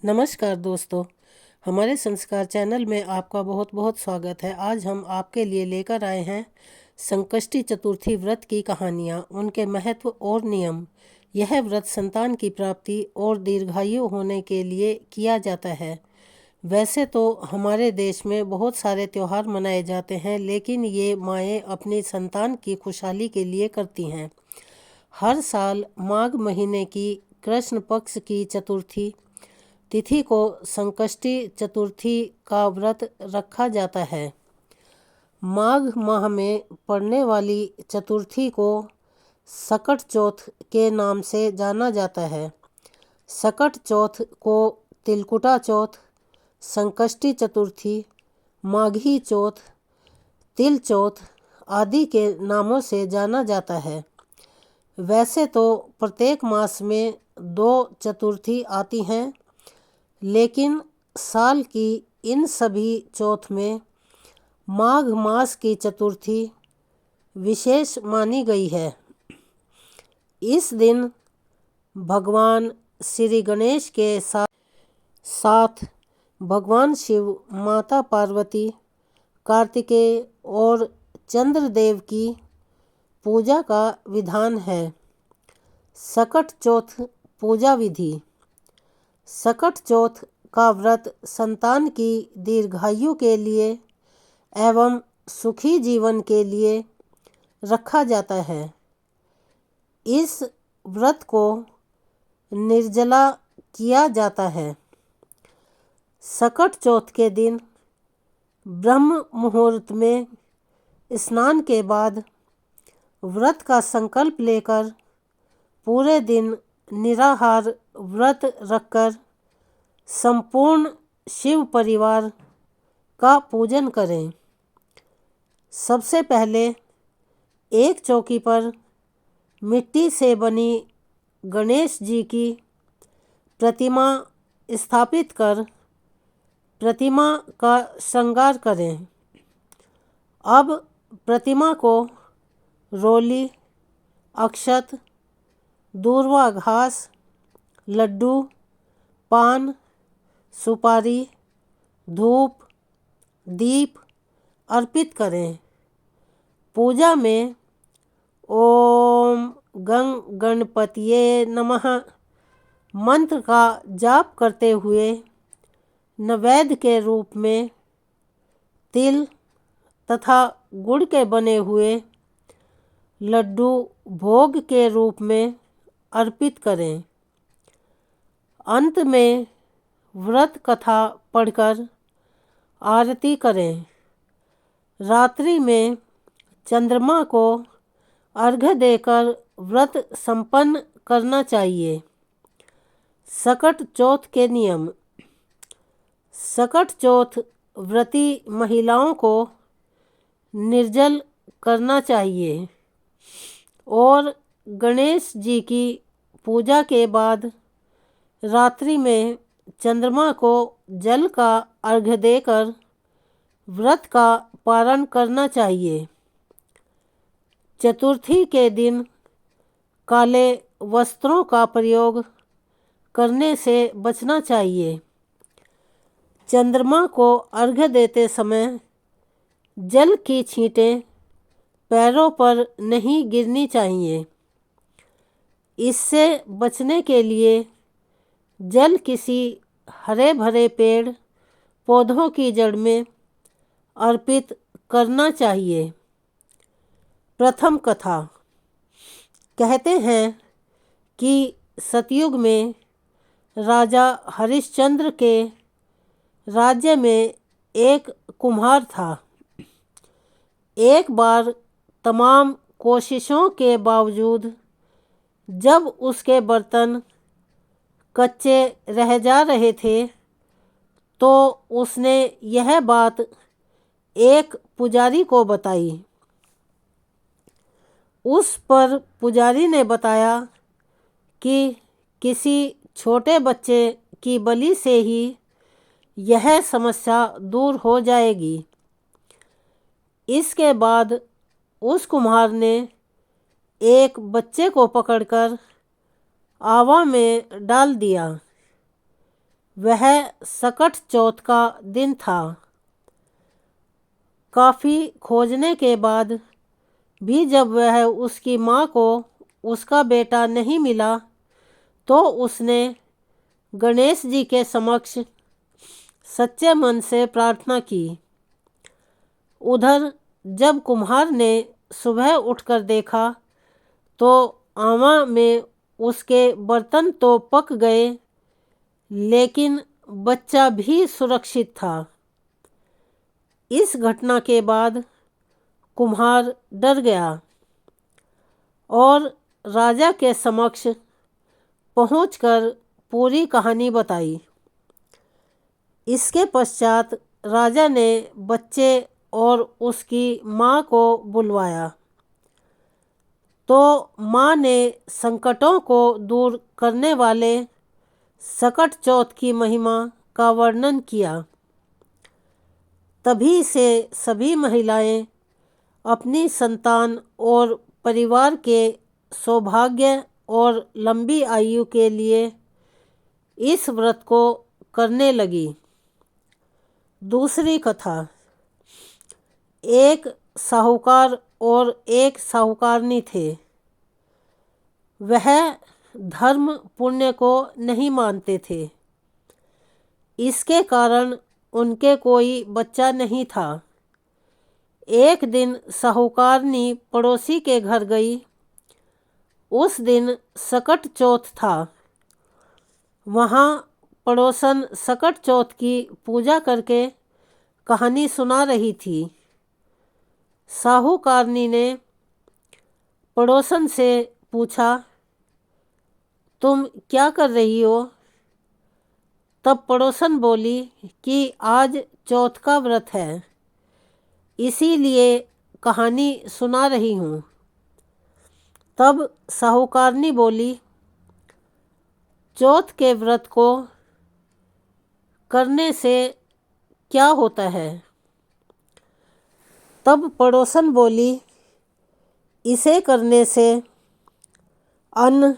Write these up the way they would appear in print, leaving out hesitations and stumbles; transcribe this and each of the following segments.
नमस्कार दोस्तों, हमारे संस्कार चैनल में आपका बहुत बहुत स्वागत है। आज हम आपके लिए लेकर आए हैं संकष्टी चतुर्थी व्रत की कहानियाँ, उनके महत्व और नियम। यह व्रत संतान की प्राप्ति और दीर्घायु होने के लिए किया जाता है। वैसे तो हमारे देश में बहुत सारे त्यौहार मनाए जाते हैं, लेकिन ये माएँ अपनी संतान की खुशहाली के लिए करती हैं। हर साल माघ महीने की कृष्ण पक्ष की चतुर्थी तिथि को संकष्टी चतुर्थी का व्रत रखा जाता है। माघ माह में पड़ने वाली चतुर्थी को सकट चौथ के नाम से जाना जाता है। सकट चौथ को तिलकुटा चौथ, संकष्टी चतुर्थी, माघी चौथ, तिल चौथ आदि के नामों से जाना जाता है। वैसे तो प्रत्येक मास में 2 चतुर्थी आती हैं, लेकिन साल की इन सभी चौथ में माघ मास की चतुर्थी विशेष मानी गई है। इस दिन भगवान श्री गणेश के साथ भगवान शिव, माता पार्वती, कार्तिकेय और चंद्रदेव की पूजा का विधान है। सकट चौथ पूजा विधि। सकट चौथ का व्रत संतान की दीर्घायु के लिए एवं सुखी जीवन के लिए रखा जाता है। इस व्रत को निर्जला किया जाता है। सकट चौथ के दिन ब्रह्म मुहूर्त में स्नान के बाद व्रत का संकल्प लेकर पूरे दिन निराहार व्रत रखकर संपूर्ण शिव परिवार का पूजन करें। सबसे पहले एक चौकी पर मिट्टी से बनी गणेश जी की प्रतिमा स्थापित कर प्रतिमा का श्रृंगार करें। अब प्रतिमा को रोली, अक्षत, दूर्वा घास, लड्डू, पान, सुपारी, धूप, दीप अर्पित करें। पूजा में ओम गं गणपतिये नमः मंत्र का जाप करते हुए नैवेद्य के रूप में तिल तथा गुड़ के बने हुए लड्डू भोग के रूप में अर्पित करें। अंत में व्रत कथा पढ़कर आरती करें। रात्रि में चंद्रमा को अर्घ्य देकर व्रत संपन्न करना चाहिए। सकट चौथ के नियम। सकट चौथ व्रती महिलाओं को निर्जल करना चाहिए और गणेश जी की पूजा के बाद रात्रि में चंद्रमा को जल का अर्घ्य देकर व्रत का पारण करना चाहिए। चतुर्थी के दिन काले वस्त्रों का प्रयोग करने से बचना चाहिए। चंद्रमा को अर्घ्य देते समय जल की छींटें पैरों पर नहीं गिरनी चाहिए। इससे बचने के लिए जल किसी हरे भरे पेड़ पौधों की जड़ में अर्पित करना चाहिए। प्रथम कथा। कहते हैं कि सतयुग में राजा हरिश्चंद्र के राज्य में एक कुम्हार था। एक बार तमाम कोशिशों के बावजूद जब उसके बर्तन कच्चे रह जा रहे थे, तो उसने यह बात एक पुजारी को बताई। उस पर पुजारी ने बताया कि किसी छोटे बच्चे की बलि से ही यह समस्या दूर हो जाएगी। इसके बाद उस कुम्हार ने एक बच्चे को पकड़कर आवा में डाल दिया। वह सकट चौथ का दिन था। काफ़ी खोजने के बाद भी जब वह उसकी माँ को उसका बेटा नहीं मिला तो उसने गणेश जी के समक्ष सच्चे मन से प्रार्थना की। उधर जब कुम्हार ने सुबह उठकर देखा तो आमा में उसके बर्तन तो पक गए लेकिन बच्चा भी सुरक्षित था। इस घटना के बाद कुम्हार डर गया और राजा के समक्ष पहुंचकर पूरी कहानी बताई। इसके पश्चात राजा ने बच्चे और उसकी माँ को बुलवाया तो माँ ने संकटों को दूर करने वाले सकट चौथ की महिमा का वर्णन किया। तभी से सभी महिलाएं अपनी संतान और परिवार के सौभाग्य और लंबी आयु के लिए इस व्रत को करने लगी। दूसरी कथा। एक साहूकार और एक साहूकारनी थे। वह धर्म पुण्य को नहीं मानते थे। इसके कारण उनके कोई बच्चा नहीं था। एक दिन साहूकारनी पड़ोसी के घर गई। उस दिन सकट चौथ था। वहाँ पड़ोसन सकट चौथ की पूजा करके कहानी सुना रही थी। साहूकारनी ने पड़ोसन से पूछा, तुम क्या कर रही हो? तब पड़ोसन बोली कि आज चौथ का व्रत है, इसीलिए कहानी सुना रही हूँ। तब साहूकारनी बोली, चौथ के व्रत को करने से क्या होता है? तब पड़ोसन बोली, इसे करने से अन्न,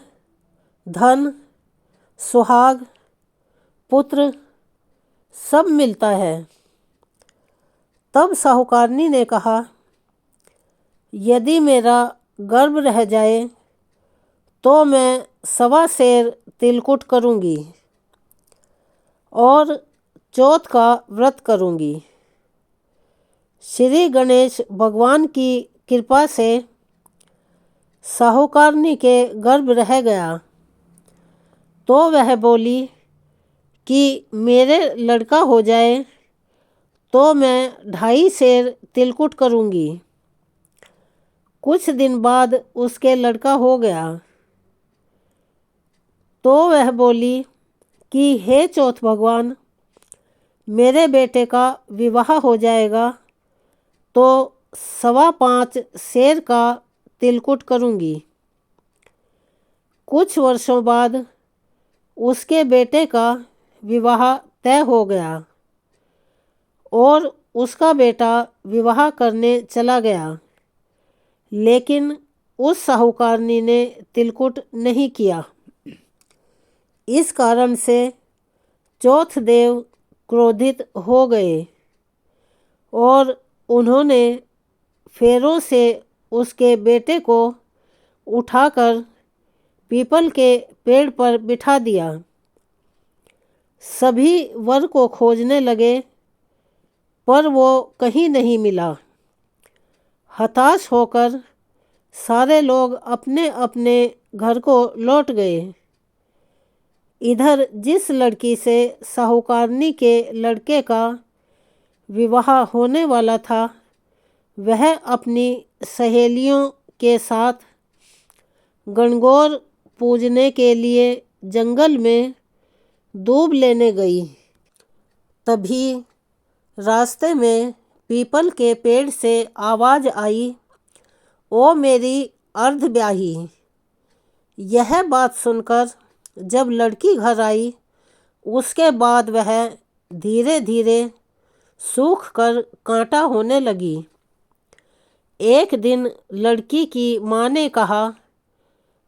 धन, सुहाग, पुत्र सब मिलता है। तब साहूकारनी ने कहा, यदि मेरा गर्भ रह जाए तो मैं 1.25 सेर तिलकुट करूँगी और चौथ का व्रत करूँगी। श्री गणेश भगवान की कृपा से साहूकारनी के गर्भ रह गया तो वह बोली कि मेरे लड़का हो जाए तो मैं 2.5 सेर तिलकुट करूँगी। कुछ दिन बाद उसके लड़का हो गया तो वह बोली कि हे चौथ भगवान, मेरे बेटे का विवाह हो जाएगा तो 5.25 सेर का तिलकुट करूँगी। कुछ वर्षों बाद उसके बेटे का विवाह तय हो गया और उसका बेटा विवाह करने चला गया, लेकिन उस साहूकारनी ने तिलकुट नहीं किया। इस कारण से चौथ देव क्रोधित हो गए और उन्होंने फेरों से उसके बेटे को उठाकर पीपल के पेड़ पर बिठा दिया। सभी वर को खोजने लगे पर वो कहीं नहीं मिला। हताश होकर सारे लोग अपने अपने घर को लौट गए। इधर जिस लड़की से साहूकारनी के लड़के का विवाह होने वाला था वह अपनी सहेलियों के साथ गणगौर पूजने के लिए जंगल में दूब लेने गई। तभी रास्ते में पीपल के पेड़ से आवाज़ आई, ओ मेरी अर्धब्याही। यह बात सुनकर जब लड़की घर आई उसके बाद वह धीरे धीरे सूख कर कांटा होने लगी। एक दिन लड़की की माँ ने कहा,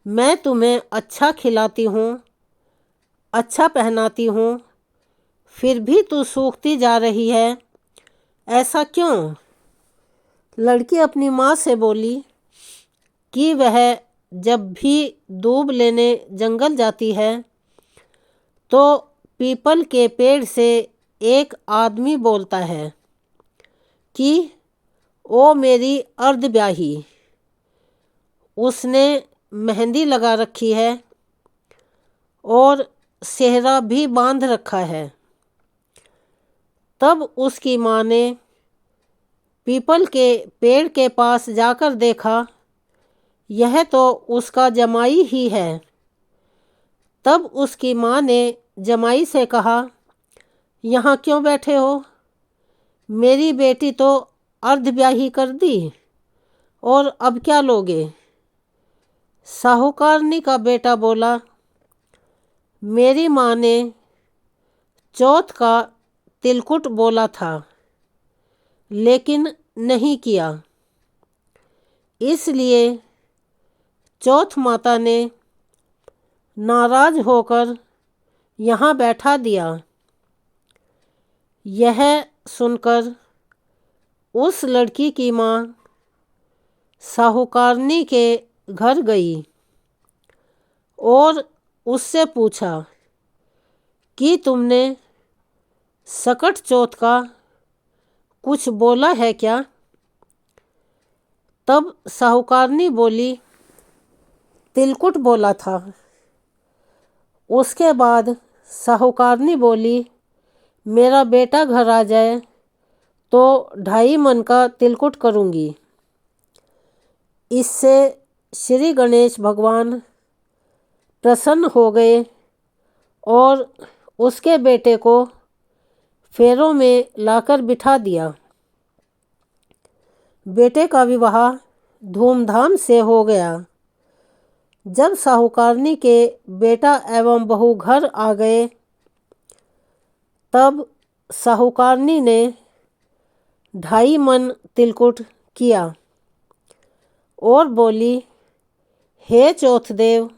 मैं तुम्हें अच्छा खिलाती हूँ, अच्छा पहनाती हूँ, फिर भी तू सूखती जा रही है, ऐसा क्यों? लड़की अपनी माँ से बोली कि वह जब भी दूब लेने जंगल जाती है तो पीपल के पेड़ से एक आदमी बोलता है कि ओ मेरी अर्धब्याही, उसने मेहंदी लगा रखी है और सेहरा भी बांध रखा है। तब उसकी माँ ने पीपल के पेड़ के पास जाकर देखा, यह तो उसका जमाई ही है। तब उसकी माँ ने जमाई से कहा, यहाँ क्यों बैठे हो? मेरी बेटी तो अर्धब्याही कर दी, और अब क्या लोगे? साहूकारनी का बेटा बोला, मेरी माँ ने चौथ का तिलकुट बोला था, लेकिन नहीं किया, इसलिए चौथ माता ने नाराज होकर यहाँ बैठा दिया। यह सुनकर उस लड़की की माँ साहूकारनी के घर गई और उससे पूछा कि तुमने सकट चौथ का कुछ बोला है क्या? तब साहूकारनी बोली, तिलकुट बोला था। उसके बाद साहूकारनी बोली, मेरा बेटा घर आ जाए तो 2.5 मन का तिलकुट करूँगी। इससे श्री गणेश भगवान प्रसन्न हो गए और उसके बेटे को फेरों में लाकर बिठा दिया। बेटे का विवाह धूमधाम से हो गया। जब साहूकारनी के बेटा एवं बहू घर आ गए, तब साहूकारनी ने 2.5 मन तिलकुट किया और बोली, हे चौथदेव,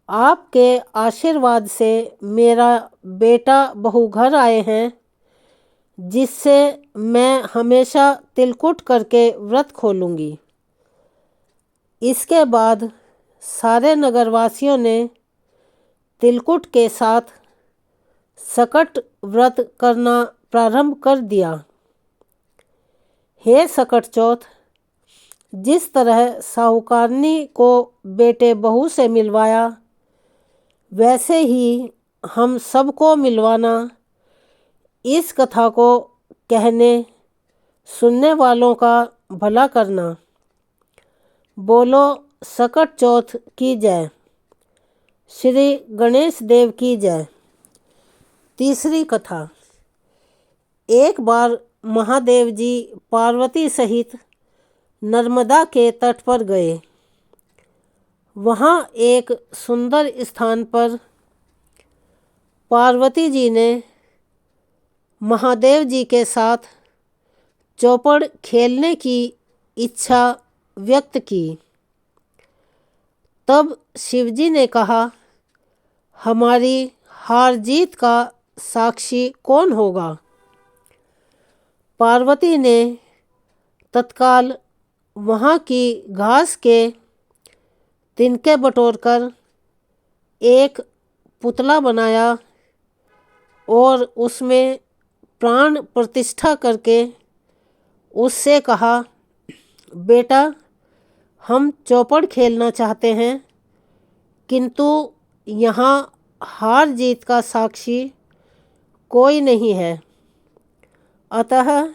आपके आशीर्वाद से मेरा बेटा बहू घर आए हैं, जिससे मैं हमेशा तिलकुट करके व्रत खोलूँगी। इसके बाद सारे नगरवासियों ने तिलकुट के साथ सकट व्रत करना प्रारंभ कर दिया। हे सकट चौथ, जिस तरह साहूकारनी को बेटे बहू से मिलवाया, वैसे ही हम सबको मिलवाना। इस कथा को कहने सुनने वालों का भला करना। बोलो सकट चौथ की जय। श्री गणेश देव की जय। तीसरी कथा। एक बार महादेव जी पार्वती सहित नर्मदा के तट पर गए। वहाँ एक सुंदर स्थान पर पार्वती जी ने महादेव जी के साथ चौपड़ खेलने की इच्छा व्यक्त की। तब शिवजी ने कहा, हमारी हार जीत का साक्षी कौन होगा? पार्वती ने तत्काल वहाँ की घास के तिनके बटोरकर एक पुतला बनाया और उसमें प्राण प्रतिष्ठा करके उससे कहा, बेटा, हम चौपड़ खेलना चाहते हैं, किंतु यहाँ हार जीत का साक्षी कोई नहीं है। अतः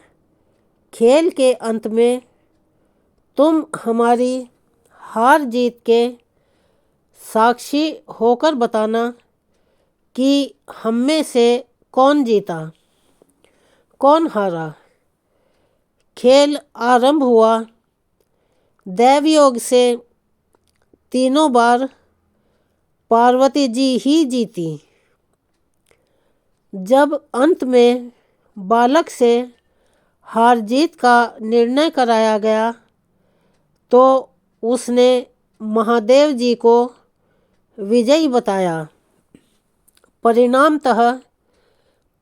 खेल के अंत में तुम हमारी हार जीत के साक्षी होकर बताना कि हम में से कौन जीता, कौन हारा। खेल आरंभ हुआ। दैवयोग से तीनों बार पार्वती जी ही जीती। जब अंत में बालक से हार जीत का निर्णय कराया गया, तो उसने महादेव जी को विजयी बताया। परिणामतः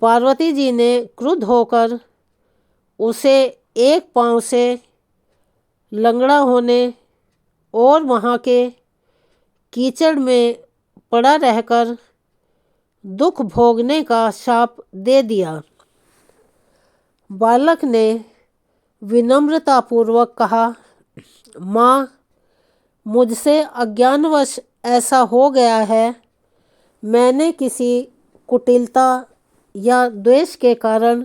पार्वती जी ने क्रुद्ध होकर उसे एक पांव से लंगड़ा होने और वहाँ के कीचड़ में पड़ा रहकर दुख भोगने का शाप दे दिया। बालक ने विनम्रतापूर्वक कहा, माँ, मुझसे अज्ञानवश ऐसा हो गया है। मैंने किसी कुटिलता या द्वेष के कारण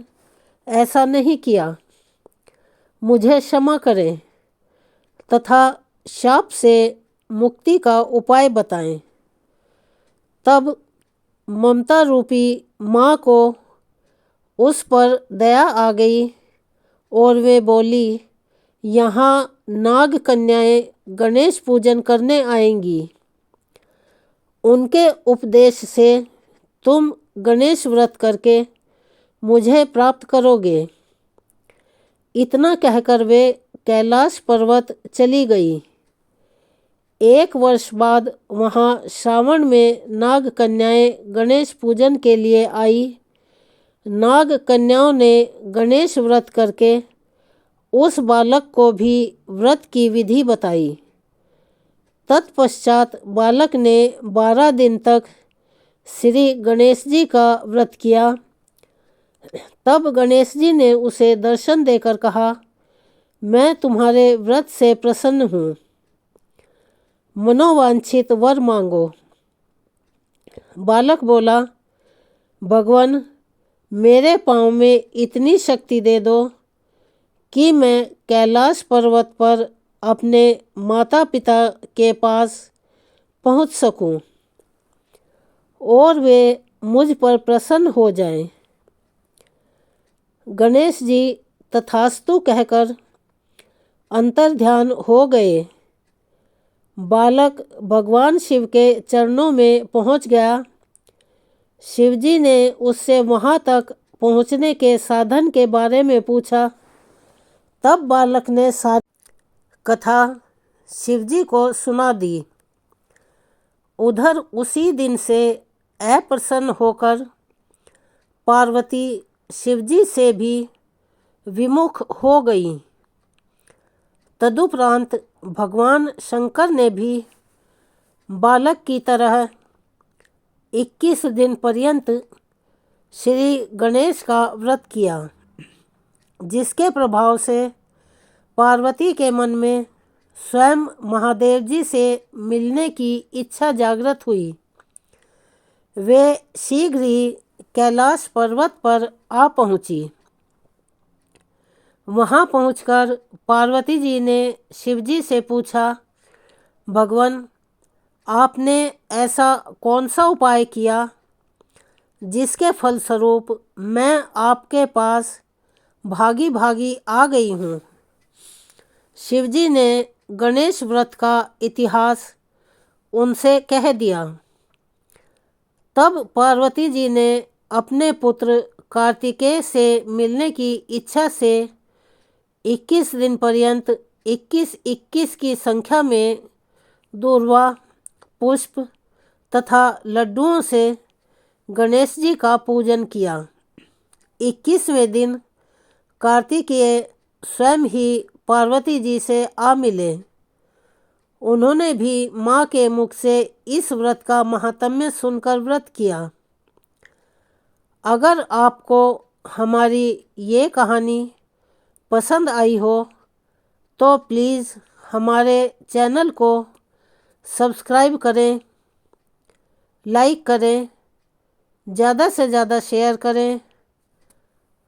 ऐसा नहीं किया। मुझे क्षमा करें तथा शाप से मुक्ति का उपाय बताएं। तब ममता रूपी माँ को उस पर दया आ गई और वे बोली, यहाँ नाग कन्याएं गणेश पूजन करने आएंगी। उनके उपदेश से तुम गणेश व्रत करके मुझे प्राप्त करोगे। इतना कहकर वे कैलाश पर्वत चली गई। 1 वर्ष बाद वहाँ श्रावण में नाग कन्याएं गणेश पूजन के लिए आई। नाग कन्याओं ने गणेश व्रत करके उस बालक को भी व्रत की विधि बताई। तत्पश्चात बालक ने 12 दिन तक श्री गणेश जी का व्रत किया। तब गणेश जी ने उसे दर्शन देकर कहा, मैं तुम्हारे व्रत से प्रसन्न हूँ। मनोवांछित वर मांगो। बालक बोला, भगवान, मेरे पाँव में इतनी शक्ति दे दो कि मैं कैलाश पर्वत पर अपने माता पिता के पास पहुंच सकूं और वे मुझ पर प्रसन्न हो जाएं। गणेश जी तथास्तु कहकर अंतर्ध्यान हो गए। बालक भगवान शिव के चरणों में पहुंच गया। शिवजी ने उससे वहां तक पहुंचने के साधन के बारे में पूछा। तब बालक ने सारी कथा शिवजी को सुना दी। उधर उसी दिन से अप्रसन्न होकर पार्वती शिवजी से भी विमुख हो गई। तदुपरांत भगवान शंकर ने भी बालक की तरह 21 दिन पर्यंत श्री गणेश का व्रत किया, जिसके प्रभाव से पार्वती के मन में स्वयं महादेव जी से मिलने की इच्छा जागृत हुई। वे शीघ्र ही कैलाश पर्वत पर आ पहुंची। वहां पहुंचकर पार्वती जी ने शिवजी से पूछा, भगवान, आपने ऐसा कौन सा उपाय किया जिसके फलस्वरूप मैं आपके पास भागी भागी आ गई हूँ। शिवजी ने गणेश व्रत का इतिहास उनसे कह दिया। तब पार्वती जी ने अपने पुत्र कार्तिकेय से मिलने की इच्छा से 21 दिन पर्यंत 21-21 की संख्या में दूर्वा, पुष्प तथा लड्डुओं से गणेश जी का पूजन किया। 21वें दिन कार्तिकेय स्वयं ही पार्वती जी से आ मिले। उन्होंने भी माँ के मुख से इस व्रत का महात्म्य सुनकर व्रत किया। अगर आपको हमारी ये कहानी पसंद आई हो तो प्लीज़ हमारे चैनल को सब्सक्राइब करें, लाइक करें, ज़्यादा से ज़्यादा शेयर करें।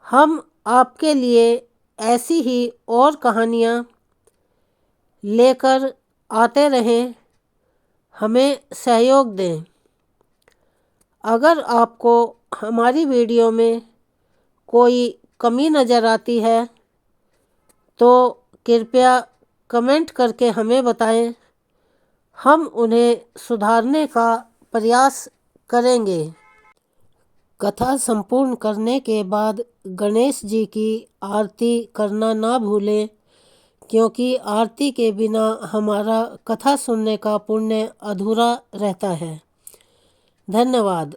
हम आपके लिए ऐसी ही और कहानियाँ लेकर आते रहें। हमें सहयोग दें। अगर आपको हमारी वीडियो में कोई कमी नज़र आती है तो कृपया कमेंट करके हमें बताएं। हम उन्हें सुधारने का प्रयास करेंगे। कथा संपूर्ण करने के बाद गणेश जी की आरती करना ना भूलें, क्योंकि आरती के बिना हमारा कथा सुनने का पुण्य अधूरा रहता है। धन्यवाद।